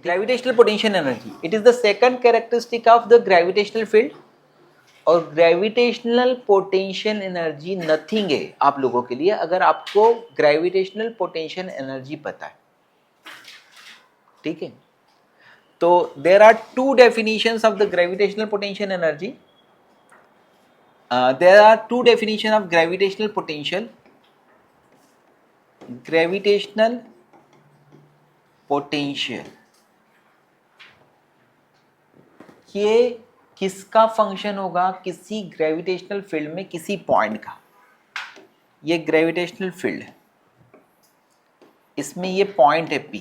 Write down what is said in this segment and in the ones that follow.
Gravitational potential energy, it is the second characteristic of the gravitational field. और gravitational potential energy nothing है आप लोगों के लिए अगर आपको ग्रेविटेशनल पोटेंशियल एनर्जी पता है, ठीक है। तो there are two definitions of the gravitational potential energy. There are two definition of gravitational potential. Gravitational potential ये किसका फंक्शन होगा, किसी ग्रेविटेशनल फील्ड में किसी पॉइंट का। ये ग्रेविटेशनल फील्ड है, इसमें ये पॉइंट है P।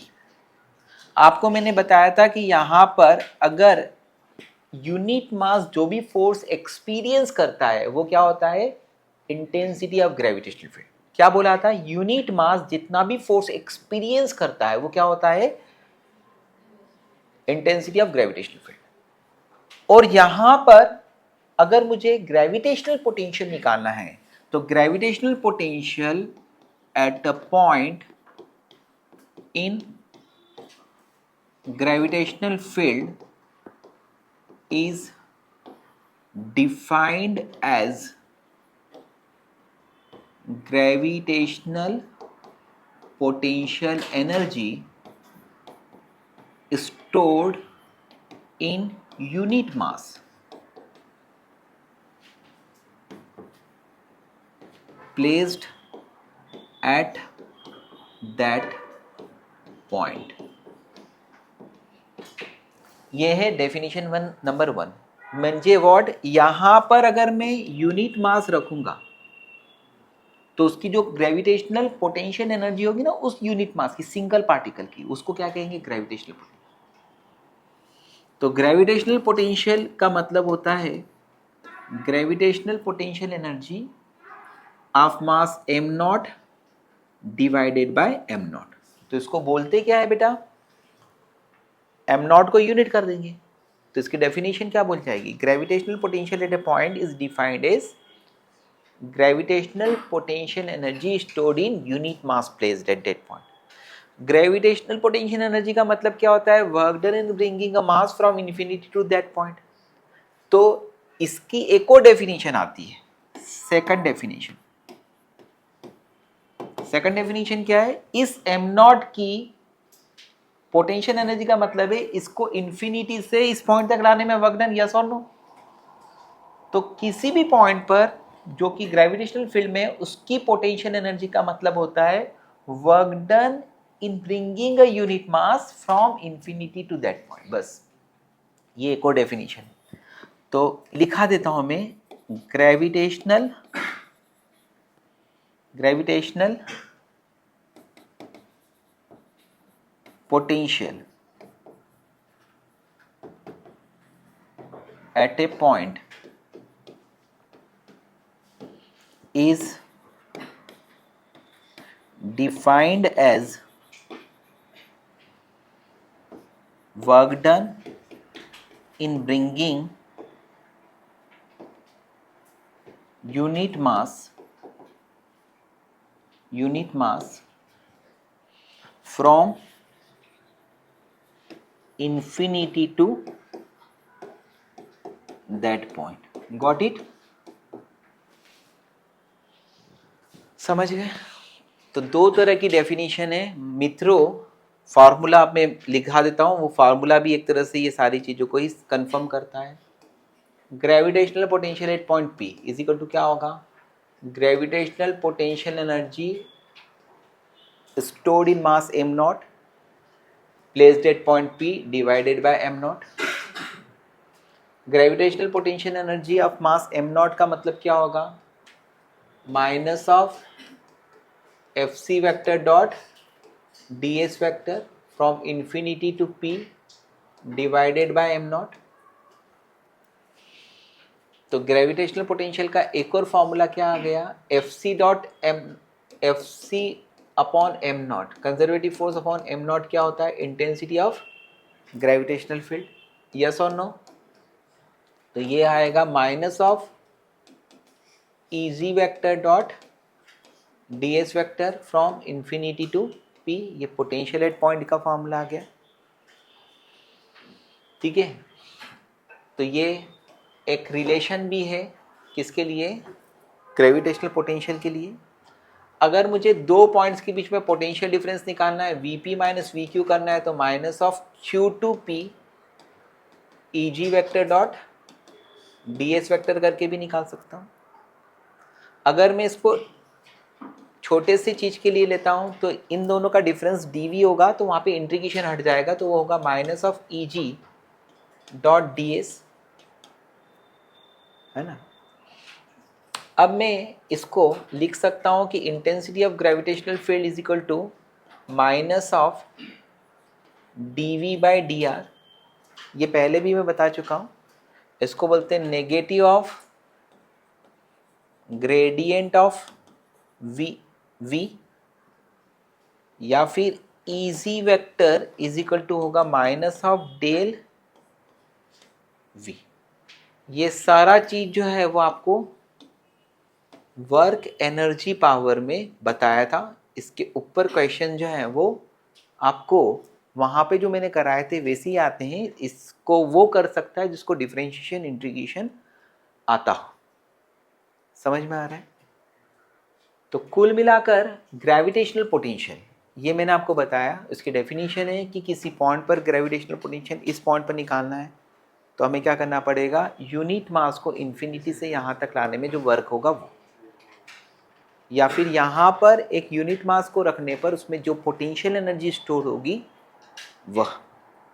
आपको मैंने बताया था कि यहां पर अगर यूनिट मास जो भी फोर्स एक्सपीरियंस करता है वो क्या होता है, इंटेंसिटी ऑफ ग्रेविटेशनल फील्ड। क्या बोला था, यूनिट मास जितना भी फोर्स एक्सपीरियंस करता है वो क्या होता है, इंटेंसिटी ऑफ ग्रेविटेशनल फील्ड। और यहां पर अगर मुझे ग्रेविटेशनल पोटेंशियल निकालना है तो gravitational potential at a point in gravitational field is defined as gravitational potential energy stored in unit mass placed at that point। यह है डेफिनेशन वन नंबर 1। म्हणजे व्हाट, यहां पर अगर मैं यूनिट मास रखूंगा तो उसकी जो ग्रेविटेशनल पोटेंशियल एनर्जी होगी ना उस यूनिट मास की, सिंगल पार्टिकल की, उसको क्या कहेंगे, ग्रेविटेशनल पोटेंशियल। तो ग्रेविटेशनल पोटेंशियल का मतलब होता है gravitational potential energy of mass m not divided by m not. तो इसको बोलते क्या है बेटा, m नॉट को यूनिट कर देंगे तो इसकी डेफिनेशन क्या बोल जाएगी, gravitational potential at a point is defined as gravitational potential energy stored in unit mass placed at that point। Gravitational potential energy का मतलब क्या होता है, work done in bringing a mass from infinity to that point. तो इसकी एक और definition आती है, सेकंड डेफिनेशन। सेकंड डेफिनेशन क्या है, इस m नॉट की पोटेंशियल एनर्जी का मतलब है इसको इन्फिनिटी से इस पॉइंट तक लाने में वर्क डन, यस और नो। तो किसी भी पॉइंट पर जो कि ग्रेविटेशनल फील्ड में उसकी पोटेंशियल एनर्जी का मतलब होता है work done in bringing a unit mass from infinity to that point. बस ये एक और डेफिनेशन। तो लिखा देता हूं मैं, gravitational potential at a point is defined as work done in bringing unit mass from infinity to that point। Got it? समझ गए? तो दो तरह की डेफिनेशन है मित्रों। फार्मूला मैं लिखा देता हूं, वो फार्मूला भी एक तरह से ये सारी चीजों को ही कंफर्म करता है। Gravitational potential at point P is equal to क्या होगा, gravitational potential energy stored in mass m naught placed at point P divided by m naught। Gravitational potential energy of mass m naught का मतलब क्या होगा, minus of fc vector dot ds vector from infinity to P divided by m naught। तो gravitational potential का एक और formula क्या आ गया, fc upon m naught, conservative force upon m naught क्या होता है, intensity of gravitational field, yes और नो। तो ये आएगा minus of eg vector dot ds vector from infinity to P। ये पोटेंशियल एट पॉइंट का फॉर्मूला आ गया। ठीक है, तो ये एक रिलेशन भी है किसके लिए, ग्रेविटेशनल पोटेंशियल के लिए। अगर मुझे दो पॉइंट्स के बीच में पोटेंशियल डिफरेंस निकालना है, Vp माइनस वी करना है, तो minus of Q2P Eg vector dot ds vector करके भी निकाल सकता हूँ। अगर मैं इसको छोटे से चीज के लिए लेता हूँ तो इन दोनों का डिफरेंस dv होगा, तो वहाँ पे इंटीग्रेशन हट जाएगा, तो वो होगा minus of Eg dot ds, है ना। अब मैं इसको लिख सकता हूँ कि intensity of gravitational field is equal to minus of dv by dr। ये पहले भी मैं बता चुका हूँ, इसको बोलते हैं negative of gradient of v, या फिर E g vector is equal to होगा माइनस ऑफ डेल v। ये सारा चीज जो है वो आपको वर्क एनर्जी पावर में बताया था। इसके ऊपर क्वेश्चन जो है वो आपको वहाँ पे जो मैंने कराए थे वैसे ही आते हैं। इसको वो कर सकता है जिसको डिफरेंशिएशन इंटीग्रेशन आता हो। समझ में आ रहा है? तो कुल मिलाकर ग्रेविटेशनल पोटेंशियल ये मैंने आपको बताया। इसकी डेफिनेशन है कि किसी पॉइंट पर ग्रेविटेशनल पोटेंशियल इस पॉइंट पर निकालना है तो हमें क्या करना पड़ेगा, यूनिट मास को इन्फिनिटी से यहाँ तक लाने में जो वर्क होगा वो, या फिर यहाँ पर एक यूनिट मास को रखने पर उसमें जो पोटेंशियल एनर्जी स्टोर होगी वह।